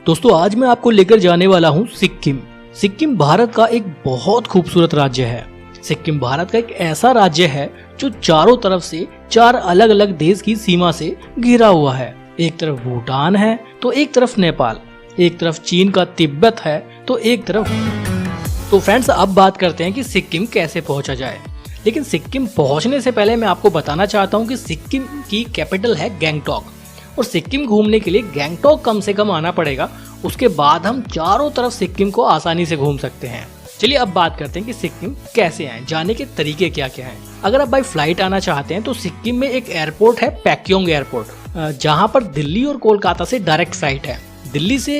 दोस्तों आज मैं आपको लेकर जाने वाला हूँ सिक्किम। सिक्किम भारत का एक बहुत खूबसूरत राज्य है। सिक्किम भारत का एक ऐसा राज्य है जो चारों तरफ से चार अलग अलग देश की सीमा से घिरा हुआ है। एक तरफ भूटान है तो एक तरफ नेपाल, एक तरफ चीन का तिब्बत है तो एक तरफ। तो फ्रेंड्स अब बात करते हैं कि सिक्किम कैसे पहुंचा जाए। लेकिन सिक्किम पहुंचने से पहले मैं आपको बताना चाहता हूं कि सिक्किम की कैपिटल है गैंगटॉक और सिक्किम घूमने के लिए गैंगटॉक कम से कम आना पड़ेगा। उसके बाद हम चारों तरफ सिक्किम को आसानी से घूम सकते हैं। चलिए अब बात करते हैं कि सिक्किम कैसे आए, जाने के तरीके क्या क्या हैं। अगर आप बाई फ्लाइट आना चाहते हैं तो सिक्किम में एक एयरपोर्ट है पैक्योंग एयरपोर्ट, जहां पर दिल्ली और कोलकाता से डायरेक्ट फ्लाइट है। दिल्ली से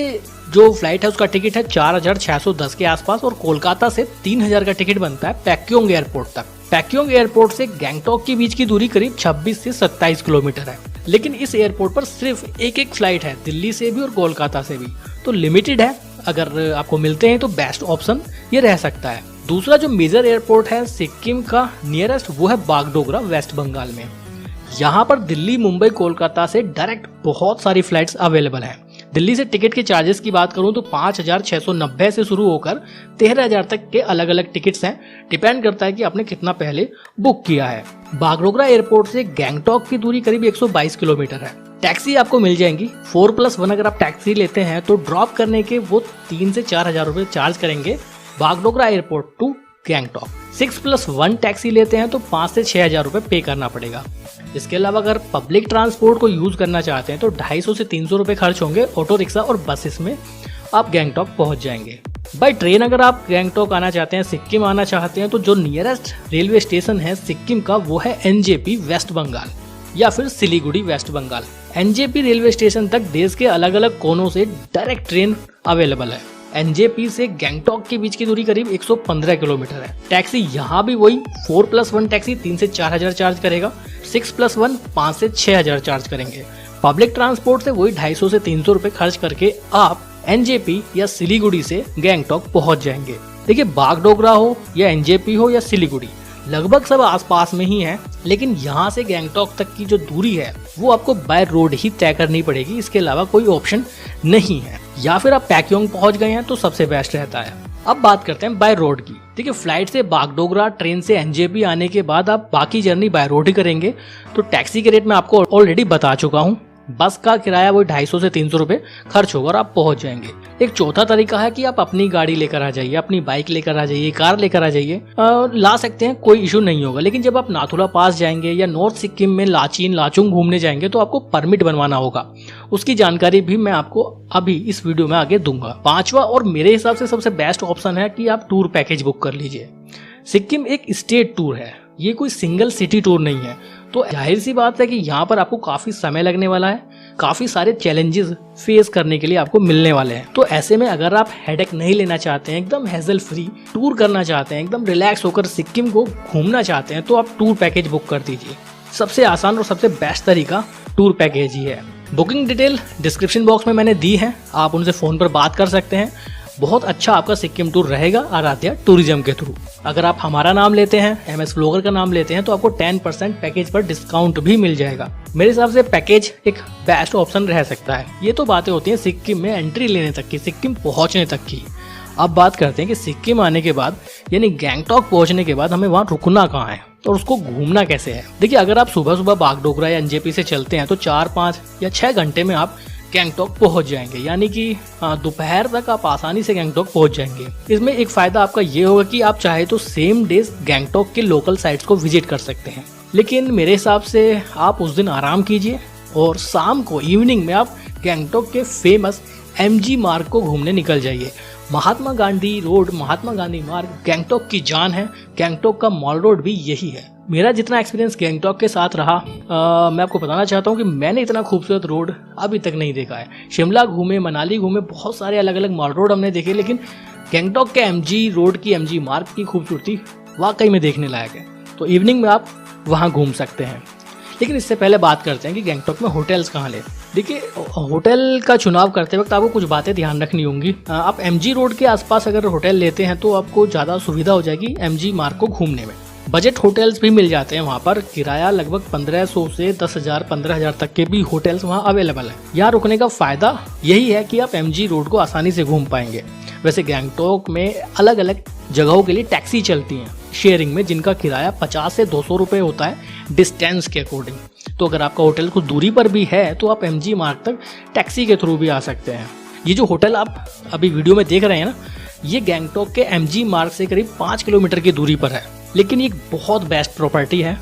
जो फ्लाइट है उसका टिकट है 4610 के आसपास और कोलकाता से 3000 का टिकट बनता है पैक्योंग एयरपोर्ट तक। पैक्योंग एयरपोर्ट से गैंगटॉक के बीच की दूरी करीब 26 से 27 किलोमीटर है। लेकिन इस एयरपोर्ट पर सिर्फ एक फ्लाइट है, दिल्ली से भी और कोलकाता से भी, तो लिमिटेड है। अगर आपको मिलते हैं तो बेस्ट ऑप्शन ये रह सकता है। दूसरा जो मेजर एयरपोर्ट है सिक्किम का नियरेस्ट वो है बागडोगरा, वेस्ट बंगाल में। यहाँ पर दिल्ली, मुंबई, कोलकाता से डायरेक्ट बहुत सारी फ्लाइट्स अवेलेबल हैं। दिल्ली से टिकट के चार्जेस की बात करूं तो 5690 से शुरू होकर 13000 तक के अलग अलग टिकट्स हैं। डिपेंड करता है कि आपने कितना पहले बुक किया है। बागडोगरा एयरपोर्ट से गैंगटॉक की दूरी करीब 122 किलोमीटर है। टैक्सी आपको मिल जाएंगी 4+1। अगर आप टैक्सी लेते हैं तो ड्रॉप करने के वो 3 से 4000 रुपए चार्ज करेंगे Bagdogra airport to Gangtok. 6+1 taxi लेते हैं तो 5 से 6000 रुपए पे करना पड़ेगा। इसके अलावा अगर पब्लिक ट्रांसपोर्ट को यूज करना चाहते हैं तो 250 से 300 रुपए खर्च होंगे। ऑटो रिक्शा और बसेस में आप गैंगटॉक पहुंच जाएंगे। बाय ट्रेन अगर आप गैंगटॉक आना चाहते हैं, सिक्किम आना चाहते हैं, तो जो नियरेस्ट रेलवे स्टेशन है सिक्किम का वो है एनजेपी, वेस्ट बंगाल, या फिर Siliguri, West Bengal. NJP railway station तक देश के अलग अलग कोनों से डायरेक्ट ट्रेन अवेलेबल है। एनजेपी से गैंगटॉक के बीच की दूरी करीब 115 किलोमीटर है। टैक्सी यहाँ भी वही 4+1 टैक्सी 3 से 4000 चार्ज करेगा। 6+1 5 से 6000 चार्ज करेंगे। पब्लिक ट्रांसपोर्ट से वही 250 से 300 रुपए खर्च करके आप एनजेपी या सिलीगुड़ी से गैंगटॉक पहुंच जाएंगे। देखिए बागडोगरा हो या एनजेपी हो या सिलीगुड़ी, लगभग सब आसपास में ही है। लेकिन यहाँ से गैंगटॉक तक की जो दूरी है वो आपको बाय रोड ही तय करनी पड़ेगी। इसके अलावा कोई ऑप्शन नहीं है। या फिर आप पैक्योंग पहुंच गए हैं तो सबसे बेस्ट रहता है। अब बात करते हैं बाय रोड की। देखिए फ्लाइट से बागडोगरा, ट्रेन से एनजेपी आने के बाद आप बाकी जर्नी बाय रोड ही करेंगे तो टैक्सी के रेट मैं आपको ऑलरेडी बता चुका हूँ। बस का किराया वही 250 से 300 रुपए खर्च होगा और आप पहुंच जाएंगे। एक चौथा तरीका है कि आप अपनी गाड़ी लेकर आ जाइए, अपनी बाइक लेकर आ जाइए, कार लेकर आ जाइए, ला सकते हैं, कोई इशू नहीं होगा। लेकिन जब आप नाथुला पास जाएंगे या नॉर्थ सिक्किम में लाचीन, लाचुंग घूमने जाएंगे तो आपको परमिट बनवाना होगा। उसकी जानकारी भी मैं आपको अभी इस वीडियो में आगे दूंगा। पांचवा और मेरे हिसाब से सबसे बेस्ट ऑप्शन है कि आप टूर पैकेज बुक कर लीजिए। सिक्किम एक स्टेट टूर है, ये कोई सिंगल सिटी टूर नहीं है। तो जाहिर सी बात है कि यहाँ पर आपको काफी समय लगने वाला है, काफी सारे चैलेंजेस फेस करने के लिए आपको मिलने वाले हैं। तो ऐसे में अगर आप हेडेक नहीं लेना चाहते हैं, एकदम हैसल फ्री टूर करना चाहते हैं, एकदम रिलैक्स होकर सिक्किम को घूमना चाहते हैं, तो आप टूर पैकेज बुक कर दीजिए। सबसे आसान और सबसे बेस्ट तरीका टूर पैकेज ही है। बुकिंग डिटेल डिस्क्रिप्शन बॉक्स में मैंने दी है, आप उनसे फोन पर बात कर सकते हैं। बहुत अच्छा आपका सिक्किम टूर रहेगा आराध्या टूरिज्म के थ्रू। अगर आप हमारा नाम लेते हैं, MS व्लॉगर का नाम लेते हैं, तो आपको 10% पैकेज पर डिस्काउंट भी मिल जाएगा। मेरे हिसाब से पैकेज एक बेस्ट ऑप्शन रह सकता है। ये तो बातें होती हैं सिक्किम में एंट्री लेने तक की, सिक्किम पहुंचने तक की। अब बात करते हैं कि सिक्किम आने के बाद यानी गैंगटॉक पहुंचने के बाद हमें वहाँ रुकना कहाँ है और उसको घूमना कैसे है। देखिए अगर आप सुबह सुबह बागडोगरा या एनजेपी से चलते हैं तो 4, 5 या 6 घंटे में आप गैंगटॉक पहुंच जाएंगे। यानी कि दोपहर तक आप आसानी से गैंगटॉक पहुंच जाएंगे। इसमें एक फायदा आपका ये होगा कि आप चाहे तो सेम डे गैंगटॉक के लोकल साइट्स को विजिट कर सकते हैं। लेकिन मेरे हिसाब से आप उस दिन आराम कीजिए और शाम को इवनिंग में आप गैंगटॉक के फेमस MG मार्ग को घूमने निकल जाइए। महात्मा गांधी रोड, महात्मा गांधी मार्ग गैंगटॉक की जान है। गैंगटॉक का मॉल रोड भी यही है। मेरा जितना एक्सपीरियंस गैंगटॉक के साथ रहा, मैं आपको बताना चाहता हूँ कि मैंने इतना खूबसूरत रोड अभी तक नहीं देखा है। शिमला घूमे, मनाली घूमे, बहुत सारे अलग अलग मॉल रोड हमने देखे, लेकिन गैंगटॉक के MG रोड की, MG मार्ग की खूबसूरती वाकई में देखने लायक है। तो इवनिंग में आप वहाँ घूम सकते हैं। लेकिन इससे पहले बात करते हैं कि गैंगटॉक में होटल्स कहाँ ले। देखिए होटल का चुनाव करते वक्त आपको कुछ बातें ध्यान रखनी होंगी। आप MG रोड के आसपास अगर होटल लेते हैं तो आपको ज़्यादा सुविधा हो जाएगी MG मार्ग को घूमने में। बजट होटल्स भी मिल जाते हैं वहाँ पर। किराया लगभग 1500 से 10,000 15,000 तक के भी होटल्स वहाँ अवेलेबल है। यहाँ रुकने का फायदा यही है कि आप MG रोड को आसानी से घूम पाएंगे। वैसे गैंगटॉक में अलग अलग जगहों के लिए टैक्सी चलती हैं शेयरिंग में, जिनका किराया 50 से 200 रुपये होता है डिस्टेंस के अकॉर्डिंग। तो अगर आपका होटल कुछ दूरी पर भी है तो आप MG मार्ग तक टैक्सी के थ्रू भी आ सकते हैं। ये जो होटल आप अभी वीडियो में देख रहे हैं ना, ये गैंगटॉक के MG मार्ग से करीब 5 किलोमीटर की दूरी पर है, लेकिन ये बहुत बेस्ट प्रॉपर्टी है।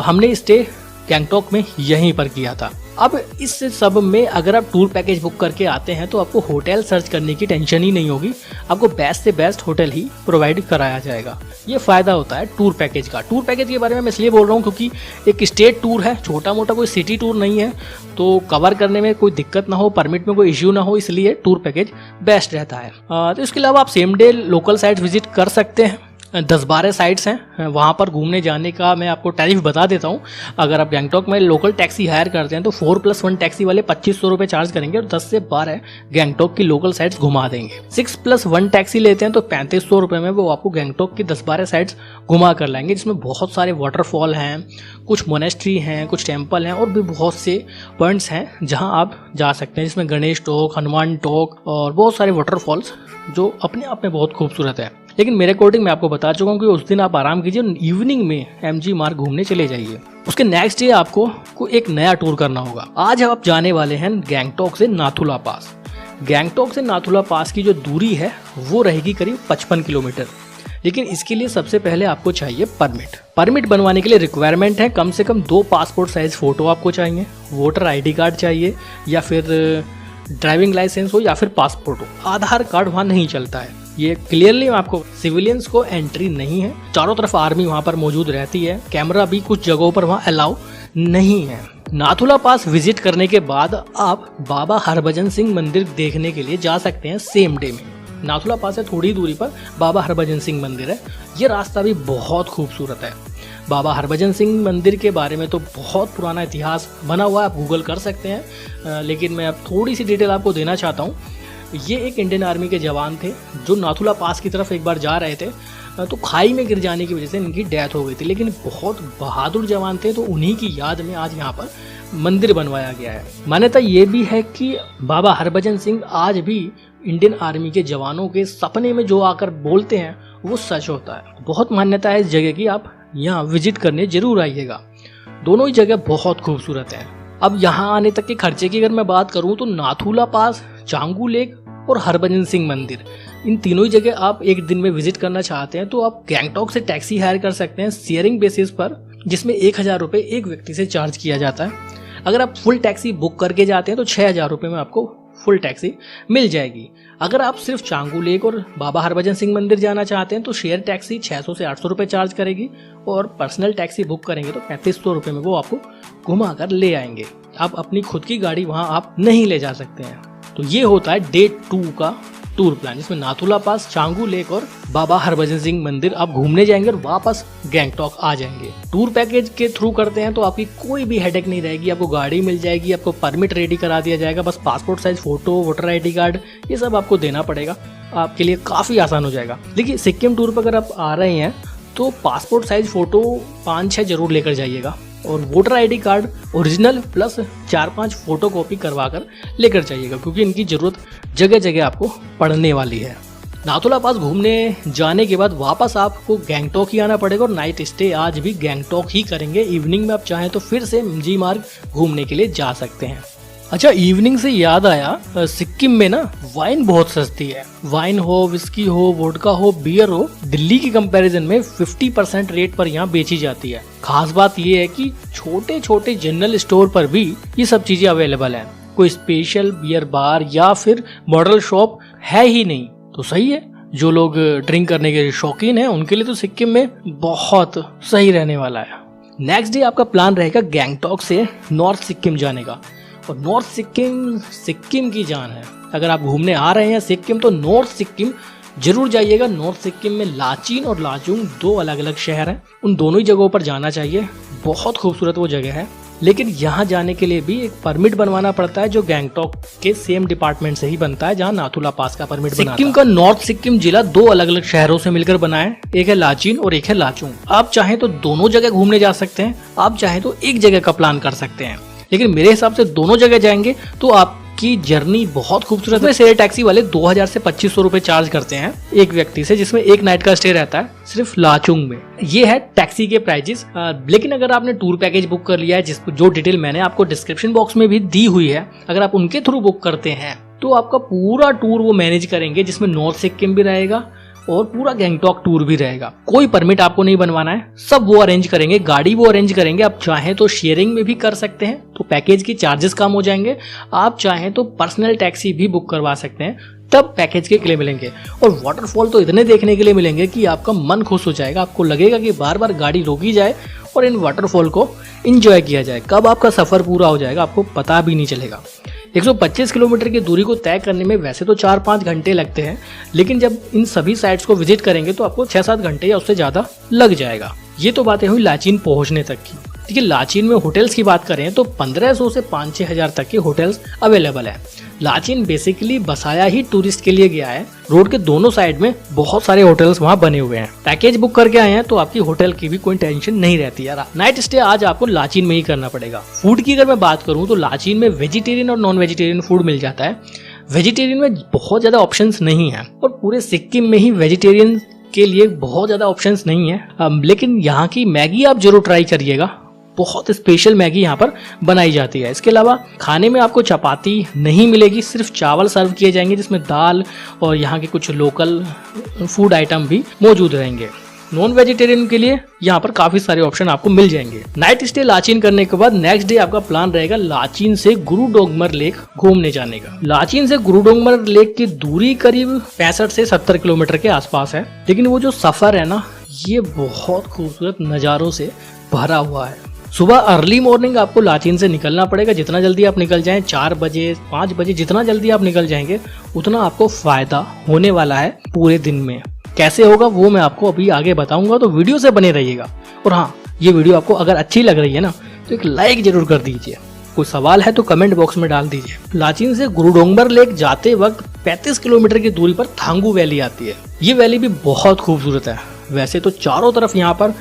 हमने स्टे गैंगटॉक में यहीं पर किया था। अब इस सब में अगर आप टूर पैकेज बुक करके आते हैं तो आपको होटल सर्च करने की टेंशन ही नहीं होगी, आपको बेस्ट से बेस्ट होटल ही प्रोवाइड कराया जाएगा। ये फ़ायदा होता है टूर पैकेज का। टूर पैकेज के बारे में मैं इसलिए बोल रहा हूँ क्योंकि एक स्टेट टूर है, छोटा मोटा कोई सिटी टूर नहीं है, तो कवर करने में कोई दिक्कत ना हो, परमिट में कोई इश्यू ना हो, इसलिए टूर पैकेज बेस्ट रहता है। तो इसके अलावा आप same day local sites visit कर सकते हैं। 10-12 साइट्स हैं वहाँ पर घूमने जाने का। मैं आपको टैरिफ बता देता हूँ। अगर आप गैंगटॉक में लोकल टैक्सी हायर करते हैं तो 4+1 टैक्सी वाले 2500 रुपये चार्ज करेंगे और 10 से 12 गैंगटॉक की लोकल साइट्स घुमा देंगे। 6+1 टैक्सी लेते हैं तो 3500 रुपये में वो आपको गैंगटॉक की 10-12 साइट्स घुमा कर लाएंगे, जिसमें बहुत सारे वाटरफॉल हैं, कुछ मोनेस्ट्री हैं, कुछ टेम्पल हैं और भी बहुत से पॉइंट्स हैं जहाँ आप जा सकते हैं, जिसमें गणेश टॉक, हनुमान टॉक और बहुत सारे वाटरफॉल्स जो अपने आप में बहुत खूबसूरत है। लेकिन मेरे अकॉर्डिंग मैं आपको बता चुका हूँ कि उस दिन आप आराम कीजिए, इवनिंग में MG मार्ग घूमने चले जाइए। उसके नेक्स्ट डे आपको एक नया टूर करना होगा। आज आप जाने वाले हैं गैंगटॉक से नाथुला पास। गैंगटॉक से नाथुला पास की जो दूरी है वो रहेगी करीब 55 किलोमीटर। लेकिन इसके लिए सबसे पहले आपको चाहिए परमिट बनवाने के लिए रिक्वायरमेंट है कम से कम 2 पासपोर्ट साइज फोटो आपको चाहिए, वोटर ID कार्ड चाहिए, या फिर ड्राइविंग लाइसेंस हो या फिर पासपोर्ट हो। आधार कार्ड वहाँ नहीं चलता है, ये क्लियरली आपको। सिविलियंस को एंट्री नहीं है, चारों तरफ आर्मी वहाँ पर मौजूद रहती है, कैमरा भी कुछ जगहों पर वहाँ अलाउ नहीं है। नाथुला पास विजिट करने के बाद आप बाबा हरभजन सिंह मंदिर देखने के लिए जा सकते हैं सेम डे में। नाथुला पास से थोड़ी दूरी पर बाबा हरभजन सिंह मंदिर है। ये रास्ता भी बहुत खूबसूरत है। बाबा हरभजन सिंह मंदिर के बारे में तो बहुत पुराना इतिहास बना हुआ है, आप गूगल कर सकते हैं, लेकिन मैं अब थोड़ी सी डिटेल आपको देना चाहता हूँ। ये एक इंडियन आर्मी के जवान थे जो नाथुला पास की तरफ एक बार जा रहे थे, तो खाई में गिर जाने की वजह से इनकी डेथ हो गई थी। लेकिन बहुत बहादुर जवान थे, तो उन्हीं की याद में आज यहाँ पर मंदिर बनवाया गया है। मान्यता ये भी है कि बाबा हरभजन सिंह आज भी इंडियन आर्मी के जवानों के सपने में जो आकर बोलते हैं वो सच होता है। बहुत मान्यता है इस जगह की, आप यहाँ विजिट करने जरूर आइएगा। दोनों ही जगह बहुत खूबसूरत है। अब यहाँ आने तक के खर्चे की अगर मैं बात करूँ तो नाथुला पास, चांगू लेक और हरभजन सिंह मंदिर, इन तीनों ही जगह आप एक दिन में विजिट करना चाहते हैं तो आप गैंगटॉक से टैक्सी हायर कर सकते हैं शेयरिंग बेसिस पर, जिसमें 1000 रुपये एक व्यक्ति से चार्ज किया जाता है। अगर आप फुल टैक्सी बुक करके जाते हैं तो 6000 रुपये में आपको फुल टैक्सी मिल जाएगी। अगर आप सिर्फ चांगू लेक और बाबा हरभजन सिंह मंदिर जाना चाहते हैं तो शेयर टैक्सी 600 से 800 रुपये चार्ज करेगी, और पर्सनल टैक्सी बुक करेंगे तो 3500 रुपये में वो आपको घुमा कर ले आएंगे। आप अपनी खुद की गाड़ी वहाँ आप नहीं ले जा सकते हैं। तो ये होता है डे 2 का टूर प्लान, जिसमें नाथुला पास, चांगू लेक और बाबा हरभजन सिंह मंदिर आप घूमने जाएंगे और वापस गैंगटॉक आ जाएंगे। टूर पैकेज के थ्रू करते हैं तो आपकी कोई भी हेडेक नहीं रहेगी, आपको गाड़ी मिल जाएगी, आपको परमिट रेडी करा दिया जाएगा, बस passport size photo, voter ID card, ये सब आपको देना पड़ेगा, आपके लिए काफ़ी आसान हो जाएगा। देखिए, सिक्किम टूर पर अगर आप आ रहे हैं तो पासपोर्ट साइज फोटो 5-6 जरूर लेकर जाइएगा, और voter ID card original plus 4-5 photo copy करवा कर लेकर जाइएगा, क्योंकि इनकी ज़रूरत जगह जगह आपको पड़ने वाली है। नाथुला पास घूमने जाने के बाद वापस आपको गैंगटॉक ही आना पड़ेगा, और नाइट स्टे आज भी गैंगटॉक ही करेंगे। इवनिंग में आप चाहें तो फिर से MG मार्ग घूमने के लिए जा सकते हैं। अच्छा, इवनिंग से याद आया, सिक्किम में ना वाइन बहुत सस्ती है। वाइन हो, विस्की हो, वोडका हो, बियर हो, दिल्ली की कंपैरिजन में 50% रेट पर यहाँ बेची जाती है। खास बात ये है कि छोटे छोटे जनरल स्टोर पर भी ये सब चीजें अवेलेबल हैं। कोई स्पेशल बियर बार या फिर मॉडल शॉप है ही नहीं, तो सही है। जो लोग ड्रिंक करने के शौकीन हैं उनके लिए तो सिक्किम में बहुत सही रहने वाला है। नेक्स्ट डे आपका प्लान रहेगा गैंगटॉक से नॉर्थ सिक्किम जाने का, और नॉर्थ सिक्किम की जान है। अगर आप घूमने आ रहे हैं सिक्किम तो नॉर्थ सिक्किम जरूर जाइएगा। नॉर्थ सिक्किम में लाचीन और लाचुंग 2 अलग अलग शहर हैं, उन दोनों ही जगहों पर जाना चाहिए। बहुत खूबसूरत वो जगह है। लेकिन यहाँ जाने के लिए भी एक परमिट बनवाना पड़ता है जो गैंगटॉक के सेम डिपार्टमेंट से ही बनता है जहाँ नाथुला पास का परमिट बना। सिक्किम का नॉर्थ सिक्किम जिला 2 अलग अलग शहरों से मिलकर बना है, एक है लाचीन और एक है लाचुंग। आप चाहें तो दोनों जगह घूमने जा सकते हैं, आप चाहें तो एक जगह का प्लान कर सकते हैं, लेकिन मेरे हिसाब से दोनों जगह जाएंगे तो आपकी जर्नी बहुत खूबसूरत है। शेयर टैक्सी वाले 2000 से 2500 रुपए चार्ज करते हैं एक व्यक्ति से, जिसमें एक नाइट का स्टे रहता है सिर्फ लाचुंग में। ये है टैक्सी के प्राइजेस। लेकिन अगर आपने टूर पैकेज बुक कर लिया है, जो डिटेल मैंने आपको डिस्क्रिप्शन बॉक्स में भी दी हुई है, अगर आप उनके थ्रू बुक करते हैं तो आपका पूरा टूर वो मैनेज करेंगे, जिसमें नॉर्थ सिक्किम भी रहेगा और पूरा गैंगटॉक टूर भी रहेगा। कोई परमिट आपको नहीं बनवाना है, सब वो अरेंज करेंगे, गाड़ी वो अरेंज करेंगे। आप चाहें तो शेयरिंग में भी कर सकते हैं तो पैकेज की चार्जेस कम हो जाएंगे, आप चाहें तो पर्सनल टैक्सी भी बुक करवा सकते हैं, तब पैकेज के लिए मिलेंगे। और वाटरफॉल तो इतने देखने के लिए मिलेंगे कि आपका मन खुश हो जाएगा, आपको लगेगा कि बार बार गाड़ी रोकी जाए और इन वाटरफॉल को एंजॉय किया जाए। कब आपका सफर पूरा हो जाएगा आपको पता भी नहीं चलेगा। 125 किलोमीटर की दूरी को तय करने में वैसे तो 4-5 घंटे लगते हैं, लेकिन जब इन सभी साइट्स को विजिट करेंगे तो आपको 6-7 घंटे या उससे ज़्यादा लग जाएगा। ये तो बातें हुई लाचीन पहुंचने तक की। देखिए, लाचीन में होटल्स की बात करें तो 1500 से 5-6 हज़ार तक के होटल्स अवेलेबल है। लाचीन बेसिकली बसाया ही टूरिस्ट के लिए गया है। रोड के दोनों साइड में बहुत सारे होटल्स वहाँ बने हुए हैं। पैकेज बुक करके आए हैं तो आपकी होटल की भी कोई टेंशन नहीं रहती यार। नाइट स्टे आज आपको लाचीन में ही करना पड़ेगा। फूड की अगर मैं बात करूँ तो लाचीन में वेजिटेरियन और नॉन वेजिटेरियन फूड मिल जाता है। वेजिटेरियन में बहुत ज़्यादा ऑप्शंस नहीं है और पूरे सिक्किम में ही वेजिटेरियन के लिए बहुत ज़्यादा ऑप्शंस नहीं है। लेकिन यहाँ की मैगी आप जरूर ट्राई करिएगा, बहुत स्पेशल मैगी यहाँ पर बनाई जाती है। इसके अलावा खाने में आपको चपाती नहीं मिलेगी, सिर्फ चावल सर्व किए जाएंगे जिसमें दाल और यहाँ के कुछ लोकल फूड आइटम भी मौजूद रहेंगे। नॉन वेजिटेरियन के लिए यहाँ पर काफी सारे ऑप्शन आपको मिल जाएंगे। नाइट स्टे लाचीन करने के बाद नेक्स्ट डे आपका प्लान रहेगा लाचीन से गुरु डोंगमर लेक घूमने जाने का। लाचीन से गुरु डोंगमर लेक की दूरी करीब 65 से 70 किलोमीटर के आसपास है, लेकिन वो जो सफर है ना, ये बहुत खूबसूरत नज़ारों से भरा हुआ है। सुबह अर्ली मॉर्निंग आपको लाचीन से निकलना पड़ेगा। जितना जल्दी आप निकल जाएं, 4 बजे 5 बजे, जितना जल्दी आप निकल जाएंगे उतना आपको फायदा होने वाला है पूरे दिन में। कैसे होगा वो मैं आपको अभी आगे बताऊंगा, तो वीडियो से बने रहिएगा। और हाँ, ये वीडियो आपको अगर अच्छी लग रही है ना तो एक लाइक जरूर कर दीजिए। कोई सवाल है तो कमेंट बॉक्स में डाल दीजिए। लाचीन से गुरु डोंगमर लेक जाते वक्त 35 किलोमीटर की दूरी पर थांगू वैली आती है। ये वैली भी बहुत खूबसूरत है। वैसे तो चारों तरफ यहाँ पर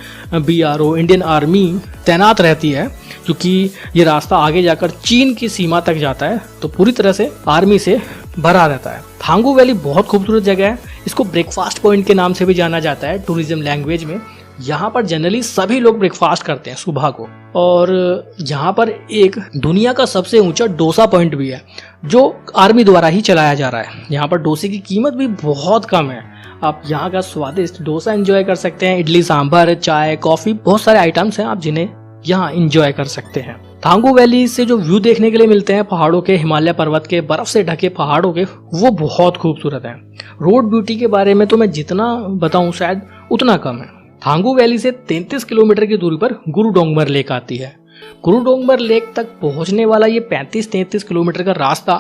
BRO इंडियन आर्मी तैनात रहती है, क्योंकि ये रास्ता आगे जाकर चीन की सीमा तक जाता है, तो पूरी तरह से आर्मी से भरा रहता है। थांगू वैली बहुत खूबसूरत जगह है। इसको ब्रेकफास्ट पॉइंट के नाम से भी जाना जाता है टूरिज्म लैंग्वेज में। यहाँ पर जनरली सभी लोग ब्रेकफास्ट करते हैं सुबह को। और यहाँ पर एक दुनिया का सबसे ऊंचा डोसा पॉइंट भी है जो आर्मी द्वारा ही चलाया जा रहा है। यहाँ पर डोसे की कीमत भी बहुत कम है। आप यहाँ का स्वादिष्ट डोसा एंजॉय कर सकते हैं। इडली सांभर, चाय, कॉफी, बहुत सारे आइटम्स हैं आप जिन्हें यहाँ एंजॉय कर सकते हैं। थांगू वैली से जो व्यू देखने के लिए मिलते हैं पहाड़ों के, हिमालय पर्वत के, बर्फ से ढके पहाड़ों के, वो बहुत खूबसूरत है। रोड ब्यूटी के बारे में तो मैं जितना बताऊं शायद उतना कम है। थांगू वैली से 33 किलोमीटर की दूरी पर गुरु डोंगमर लेक आती है। गुरु डोंगमर लेक तक पहुंचने वाला ये 35-33 किलोमीटर का रास्ता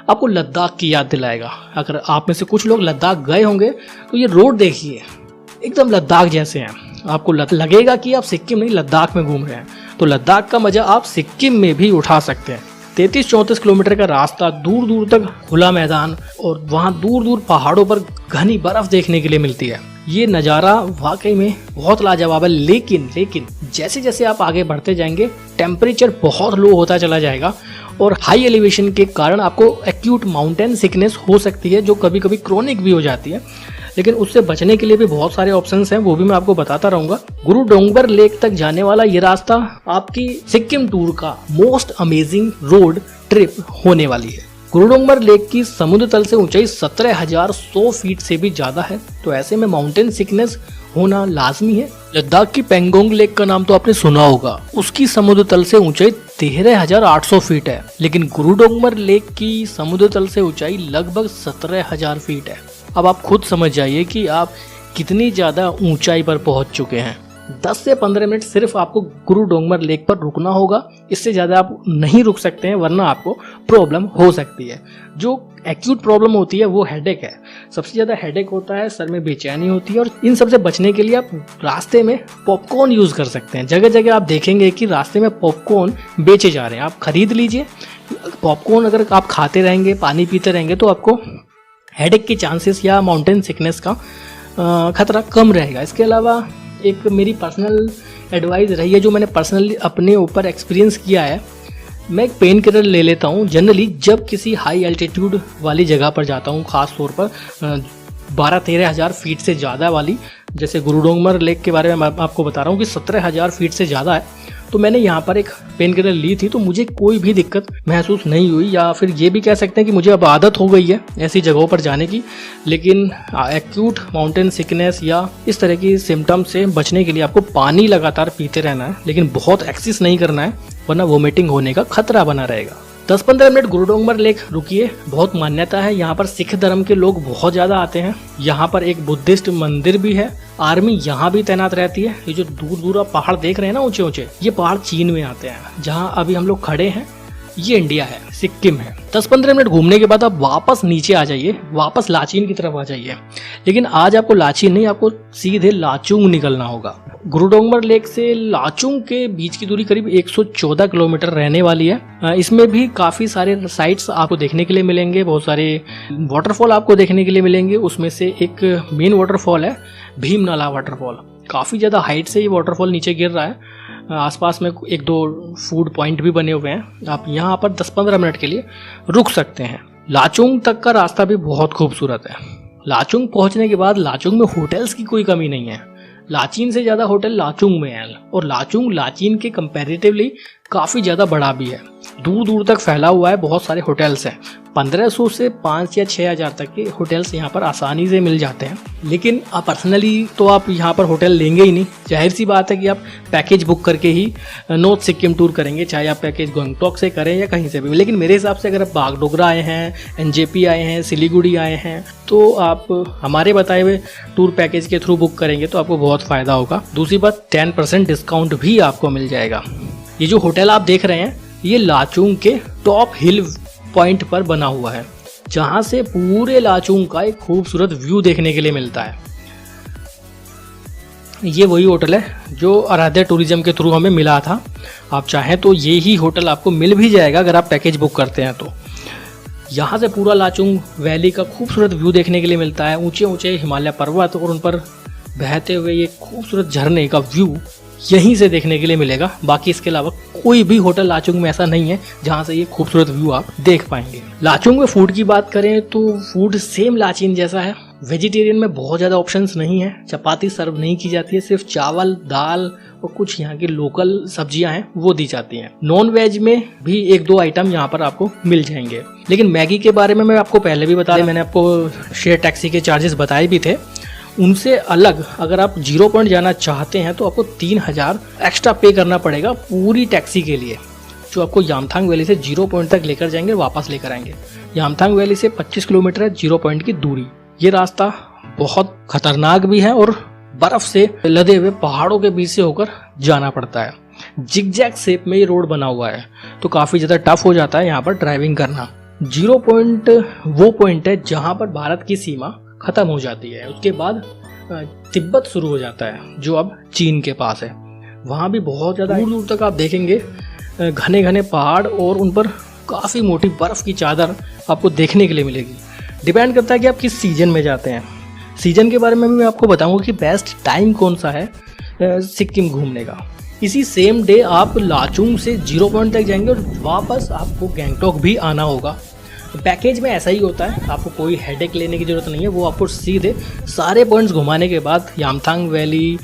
आपको लद्दाख की याद दिलाएगा। अगर आप में से कुछ लोग लद्दाख गए होंगे तो ये रोड देखिए, एकदम लद्दाख जैसे हैं। आपको लगेगा कि आप सिक्किम नहीं लद्दाख में घूम रहे हैं। तो लद्दाख का मजा आप सिक्किम में भी उठा सकते हैं। 33-34 किलोमीटर का रास्ता, दूर दूर तक खुला मैदान और वहाँ दूर दूर पहाड़ों पर घनी बर्फ देखने के लिए मिलती है। ये नज़ारा वाकई में बहुत लाजवाब है। लेकिन जैसे जैसे आप आगे बढ़ते जाएंगे टेम्परेचर बहुत लो होता चला जाएगा और हाई एलिवेशन के कारण आपको एक्यूट माउंटेन सिकनेस हो सकती है, जो कभी कभी क्रोनिक भी हो जाती है। लेकिन उससे बचने के लिए भी बहुत सारे ऑप्शंस हैं, वो भी मैं आपको बताता रहूंगा। गुरु डोंगमर लेक तक जाने वाला ये रास्ता आपकी सिक्किम टूर का मोस्ट अमेजिंग रोड ट्रिप होने वाली है। गुरु डोंगमर लेक की समुद्र तल से ऊंचाई 17,100 फीट से भी ज्यादा है, तो ऐसे में माउंटेन सिकनेस होना लाजमी है। लद्दाख की पेंगोंग लेक का नाम तो आपने सुना होगा, उसकी समुद्र तल से ऊंचाई 13,800 फीट है, लेकिन गुरु डोंगमर लेक की समुद्र तल से ऊंचाई लगभग 17,000 फीट है। अब आप खुद समझ जाइए कि आप कितनी ज्यादा ऊंचाई पर पहुंच चुके हैं। 10 से 15 मिनट सिर्फ आपको गुरु डोंगमर लेक पर रुकना होगा। इससे ज़्यादा आप नहीं रुक सकते हैं, वरना आपको प्रॉब्लम हो सकती है। जो एक्यूट प्रॉब्लम होती है वो हेडेक है। सबसे ज़्यादा हेडेक होता है, सर में बेचैनी होती है, और इन सब से बचने के लिए आप रास्ते में पॉपकॉर्न यूज़ कर सकते हैं। जगह जगह आप देखेंगे कि रास्ते में पॉपकॉर्न बेचे जा रहे हैं, आप खरीद लीजिए। पॉपकॉर्न अगर आप खाते रहेंगे, पानी पीते रहेंगे, तो आपको हेडेक के चांसेस या माउंटेन सिकनेस का खतरा कम रहेगा। इसके अलावा एक मेरी पर्सनल एडवाइस रही है, जो मैंने पर्सनली अपने ऊपर एक्सपीरियंस किया है। मैं एक पेन किलर ले लेता हूँ जनरली जब किसी हाई एल्टीट्यूड वाली जगह पर जाता हूँ, ख़ास तौर पर 12-13 हज़ार फीट से ज़्यादा वाली, जैसे गुरु डोंगमर लेक के बारे में मैं आपको बता रहा हूँ कि 17 हज़ार फीट से ज़्यादा है। तो मैंने यहाँ पर एक पेन किलर ली थी, तो मुझे कोई भी दिक्कत महसूस नहीं हुई, या फिर ये भी कह सकते हैं कि मुझे अब आदत हो गई है ऐसी जगहों पर जाने की। लेकिन एक्यूट माउंटेन सिकनेस या इस तरह की सिम्टम्स से बचने के लिए आपको पानी लगातार पीते रहना है, लेकिन बहुत एक्सेस नहीं करना है, वरना वोमिटिंग होने का खतरा बना रहेगा। 10-15 मिनट गुरु डोंगमर लेक रुकिए। बहुत मान्यता है यहाँ पर, सिख धर्म के लोग बहुत ज़्यादा आते हैं। यहाँ पर एक बुद्धिस्ट मंदिर भी है, आर्मी यहाँ भी तैनात रहती है। ये जो दूर दूर आप पहाड़ देख रहे हैं ना, ऊंचे ऊंचे, ये पहाड़ चीन में आते हैं। जहाँ अभी हम लोग खड़े हैं ये इंडिया है, सिक्किम है। 10-15 मिनट घूमने के बाद आप वापस नीचे आ जाइए, वापस लाचीन की तरफ आ जाइए। लेकिन आज आपको लाचीन नहीं, आपको सीधे लाचुंग निकलना होगा। गुरु डोंगमर लेक से लाचुंग के बीच की दूरी करीब 114 किलोमीटर रहने वाली है। इसमें भी काफ़ी सारे साइट्स आपको देखने के लिए मिलेंगे, बहुत सारे वाटरफॉल आपको देखने के लिए मिलेंगे। उसमें से एक मेन वाटरफॉल है भीमनाला वाटरफॉल। काफ़ी ज़्यादा हाइट से ये वाटरफॉल नीचे गिर रहा है। आसपास में 1-2 फूड पॉइंट भी बने हुए हैं, आप यहाँ पर 10-15 मिनट के लिए रुक सकते हैं। लाचुंग तक का रास्ता भी बहुत खूबसूरत है। लाचुंग पहुँचने के बाद लाचुंग में होटल्स की कोई कमी नहीं है। लाचीन से ज़्यादा होटल लाचुंग में है, और लाचुंग लाचीन के कंपैरेटिवली काफ़ी ज़्यादा बड़ा भी है। दूर दूर तक फैला हुआ है, बहुत सारे होटल्स हैं। 1500 से 5 या 6 हज़ार तक के होटल्स यहाँ पर आसानी से मिल जाते हैं। लेकिन आप पर्सनली तो आप यहाँ पर होटल लेंगे ही नहीं। जाहिर सी बात है कि आप पैकेज बुक करके ही नॉर्थ सिक्किम टूर करेंगे, चाहे आप पैकेज गंगटोक से करें या कहीं से भी। लेकिन मेरे हिसाब से अगर आप बागडोगरा आए हैं, एनजेपी आए हैं, सिलीगुड़ी आए हैं, तो आप हमारे बताए हुए टूर पैकेज के थ्रू बुक करेंगे तो आपको बहुत फ़ायदा होगा। दूसरी बात, 10% डिस्काउंट भी आपको मिल जाएगा। ये जो होटल आप देख रहे हैं, ये लाचुंग के टॉप हिल पॉइंट पर बना हुआ है, जहां से पूरे लाचुंग का एक खूबसूरत व्यू देखने के लिए मिलता है। ये वही होटल है जो आराध्या टूरिज्म के थ्रू हमें मिला था। आप चाहें तो ये ही होटल आपको मिल भी जाएगा अगर आप पैकेज बुक करते हैं तो। यहाँ से पूरा लाचुंग वैली का खूबसूरत व्यू देखने के लिए मिलता है। ऊंचे ऊंचे हिमालय पर्वत और उन पर बहते हुए ये खूबसूरत झरने का व्यू यहीं से देखने के लिए मिलेगा। बाकी इसके अलावा कोई भी होटल लाचुंग में ऐसा नहीं है जहां से ये खूबसूरत व्यू आप देख पाएंगे। लाचुंग में फूड की बात करें तो फूड सेम लाचीन जैसा है। वेजिटेरियन में बहुत ज़्यादा ऑप्शंस नहीं है, चपाती सर्व नहीं की जाती है, सिर्फ चावल, दाल और कुछ यहाँ की लोकल सब्जियां हैं वो दी जाती हैं। नॉन वेज में भी 1-2 आइटम यहाँ पर आपको मिल जाएंगे। लेकिन मैगी के बारे में मैं आपको पहले भी बताया, मैंने आपको शेयर टैक्सी के चार्जेस बताए भी थे। उनसे अलग अगर आप 0 पॉइंट जाना चाहते हैं तो आपको 3000 एक्स्ट्रा पे करना पड़ेगा पूरी टैक्सी के लिए, जो आपको यामथांग वैली से 0 पॉइंट तक लेकर जाएंगे, वापस लेकर आएंगे। यामथांग वैली से 25 किलोमीटर है 0 पॉइंट की दूरी। ये रास्ता बहुत खतरनाक भी है और बर्फ से लदे हुए पहाड़ों के बीच से होकर जाना पड़ता है। जिगजैग शेप में ये रोड बना हुआ है, तो काफ़ी ज़्यादा टफ हो जाता है यहाँ पर ड्राइविंग करना। 0 पॉइंट वो पॉइंट है जहाँ पर भारत की सीमा खत्म हो जाती है। उसके बाद तिब्बत शुरू हो जाता है, जो अब चीन के पास है। वहाँ भी बहुत ज़्यादा दूर दूर तक आप देखेंगे घने घने पहाड़ और उन पर काफ़ी मोटी बर्फ़ की चादर आपको देखने के लिए मिलेगी। डिपेंड करता है कि आप किस सीजन में जाते हैं। सीजन के बारे में भी मैं आपको बताऊंगा कि बेस्ट टाइम कौन सा है सिक्किम घूमने का। इसी सेम डे आप लाचुंग से 0 पॉइंट तक जाएंगे और वापस आपको गैंगटॉक भी आना होगा। पैकेज में ऐसा ही होता है, आपको कोई हेडेक लेने की ज़रूरत नहीं है। वो आपको सीधे सारे पॉइंट्स घुमाने के बाद, Yumthang valley,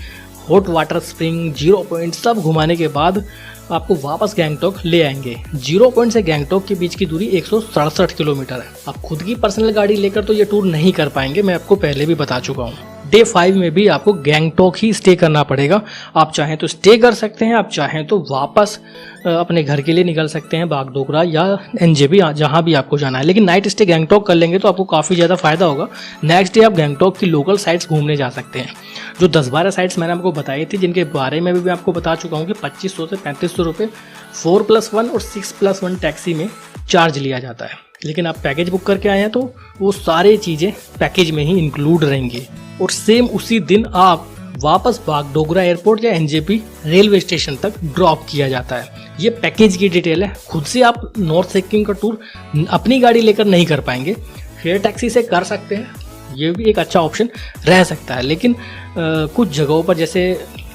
hot water spring, 0 point सब घुमाने के बाद आपको वापस गैंगटॉक ले आएंगे। 0 पॉइंट से गैंगटॉक के बीच की दूरी 167 किलोमीटर है। आप खुद की पर्सनल गाड़ी लेकर तो ये टूर नहीं कर पाएंगे, मैं आपको पहले भी बता चुका हूँ। डे 5 में भी आपको गैंगटॉक ही स्टे करना पड़ेगा। आप चाहें तो स्टे कर सकते हैं, आप चाहें तो वापस अपने घर के लिए निकल सकते हैं, बागडोगरा या एनजेबी, जहाँ भी आपको जाना है। लेकिन नाइट स्टे गैंगटॉक कर लेंगे तो आपको काफ़ी ज़्यादा फायदा होगा। नेक्स्ट डे आप गैंगटॉक की लोकल साइट्स घूमने जा सकते हैं। जो 10-12 साइट्स मैंने आपको बताई थी, जिनके बारे में भी मैं आपको बता चुका हूँ कि 2500 से 3500 रुपये 4+1 और 6+1 टैक्सी में चार्ज लिया जाता है। लेकिन आप पैकेज बुक करके आए हैं तो वो सारी चीज़ें पैकेज में ही इंक्लूड रहेंगी और सेम उसी दिन आप वापस बागडोगरा एयरपोर्ट या एनजेपी रेलवे स्टेशन तक ड्रॉप किया जाता है। ये पैकेज की डिटेल है। खुद से आप नॉर्थ सिक्किम का टूर अपनी गाड़ी लेकर नहीं कर पाएंगे, शेयर टैक्सी से कर सकते हैं, ये भी एक अच्छा ऑप्शन रह सकता है। लेकिन कुछ जगहों पर जैसे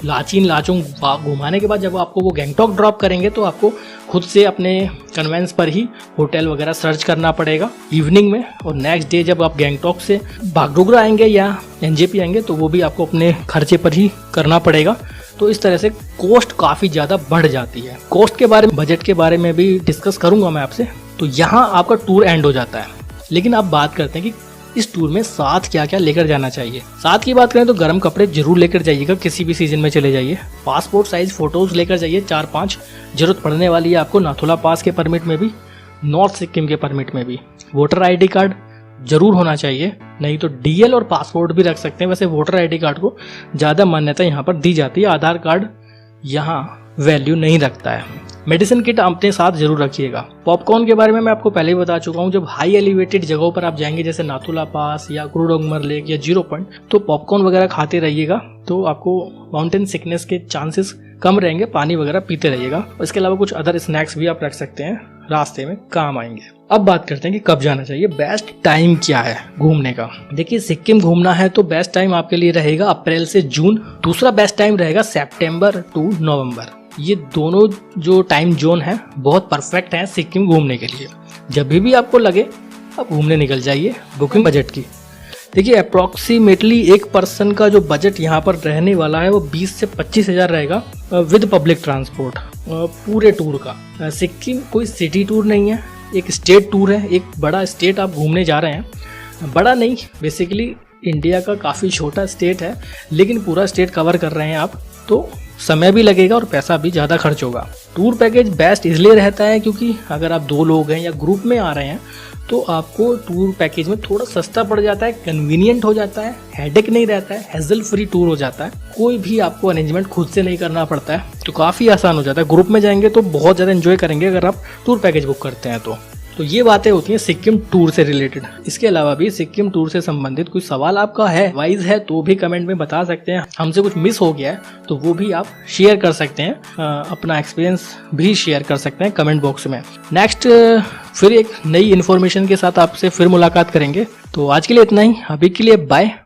लाचीन लाचोंग घुमाने के बाद जब आपको वो गैंगटॉक ड्रॉप करेंगे तो आपको खुद से अपने कन्वेंस पर ही होटल वगैरह सर्च करना पड़ेगा इवनिंग में। और नेक्स्ट डे जब आप गैंगटॉक से बागडोगरा आएंगे या एनजेपी आएंगे तो वो भी आपको अपने खर्चे पर ही करना पड़ेगा। तो इस तरह से कॉस्ट काफ़ी ज़्यादा बढ़ जाती है। कॉस्ट के बारे में, बजट के बारे में भी डिस्कस करूँगा मैं आपसे। तो यहाँ आपका टूर एंड हो जाता है। लेकिन आप बात करते हैं कि इस टूर में साथ क्या क्या लेकर जाना चाहिए। साथ की बात करें तो गर्म कपड़े जरूर लेकर जाइएगा, किसी भी सीजन में चले जाइए। पासपोर्ट साइज फोटोज लेकर जाइए 4-5, जरूरत पड़ने वाली है आपको नाथुला पास के परमिट में भी, नॉर्थ सिक्किम के परमिट में भी। वोटर आईडी कार्ड जरूर होना चाहिए, नहीं तो डीएल और पासपोर्ट भी रख सकते हैं। वैसे वोटर आईडी कार्ड को ज़्यादा मान्यता यहाँ पर दी जाती है, आधार कार्ड यहाँ वैल्यू नहीं रखता है। मेडिसिन किट अपने साथ जरूर रखिएगा। पॉपकॉर्न के बारे में मैं आपको पहले ही बता चुका हूँ। जब हाई एलिवेटेड जगहों पर आप जाएंगे जैसे नाथुला पास या क्रूडोंगमर लेक या 0 पॉइंट, तो पॉपकॉर्न वगैरह खाते रहिएगा, तो आपको माउंटेन सिकनेस के चांसेस कम रहेंगे। पानी वगैरह पीते रहिएगा। इसके अलावा कुछ अदर स्नैक्स भी आप रख सकते हैं, रास्ते में काम आएंगे। अब बात करते हैं कि कब जाना चाहिए, बेस्ट टाइम क्या है घूमने का। देखिए, सिक्किम घूमना है तो बेस्ट टाइम आपके लिए रहेगा अप्रैल से जून। दूसरा बेस्ट टाइम रहेगा सितंबर टू नवंबर। ये दोनों जो टाइम जोन है बहुत परफेक्ट हैं सिक्किम घूमने के लिए। जब भी आपको लगे आप घूमने निकल जाइए। बुकिंग बजट की देखिए, अप्रॉक्सीमेटली एक पर्सन का जो बजट यहाँ पर रहने वाला है वो 20 से 25 हज़ार रहेगा विद पब्लिक ट्रांसपोर्ट पूरे टूर का। सिक्किम कोई सिटी टूर नहीं है, एक स्टेट टूर है। एक बड़ा स्टेट आप घूमने जा रहे हैं, बड़ा नहीं, बेसिकली इंडिया का काफ़ी छोटा स्टेट है, लेकिन पूरा स्टेट कवर कर रहे हैं आप, तो समय भी लगेगा और पैसा भी ज़्यादा खर्च होगा। टूर पैकेज बेस्ट इसलिए रहता है क्योंकि अगर आप 2 लोग हैं या ग्रुप में आ रहे हैं तो आपको टूर पैकेज में थोड़ा सस्ता पड़ जाता है, कन्वीनियंट हो जाता है, हेडेक नहीं रहता है, हैजल फ्री टूर हो जाता है। कोई भी आपको अरेंजमेंट खुद से नहीं करना पड़ता है, तो काफ़ी आसान हो जाता है। ग्रुप में जाएंगे तो बहुत ज़्यादा एंजॉय करेंगे अगर आप टूर पैकेज बुक करते हैं तो ये बातें होती हैं सिक्किम टूर से रिलेटेड। इसके अलावा भी सिक्किम टूर से संबंधित कोई सवाल आपका है, वाइज है, तो भी कमेंट में बता सकते हैं। हमसे कुछ मिस हो गया है तो वो भी आप शेयर कर सकते हैं, अपना एक्सपीरियंस भी शेयर कर सकते हैं कमेंट बॉक्स में। नेक्स्ट फिर एक नई इन्फॉर्मेशन के साथ आपसे फिर मुलाकात करेंगे। तो आज के लिए इतना ही, अभी के लिए बाय।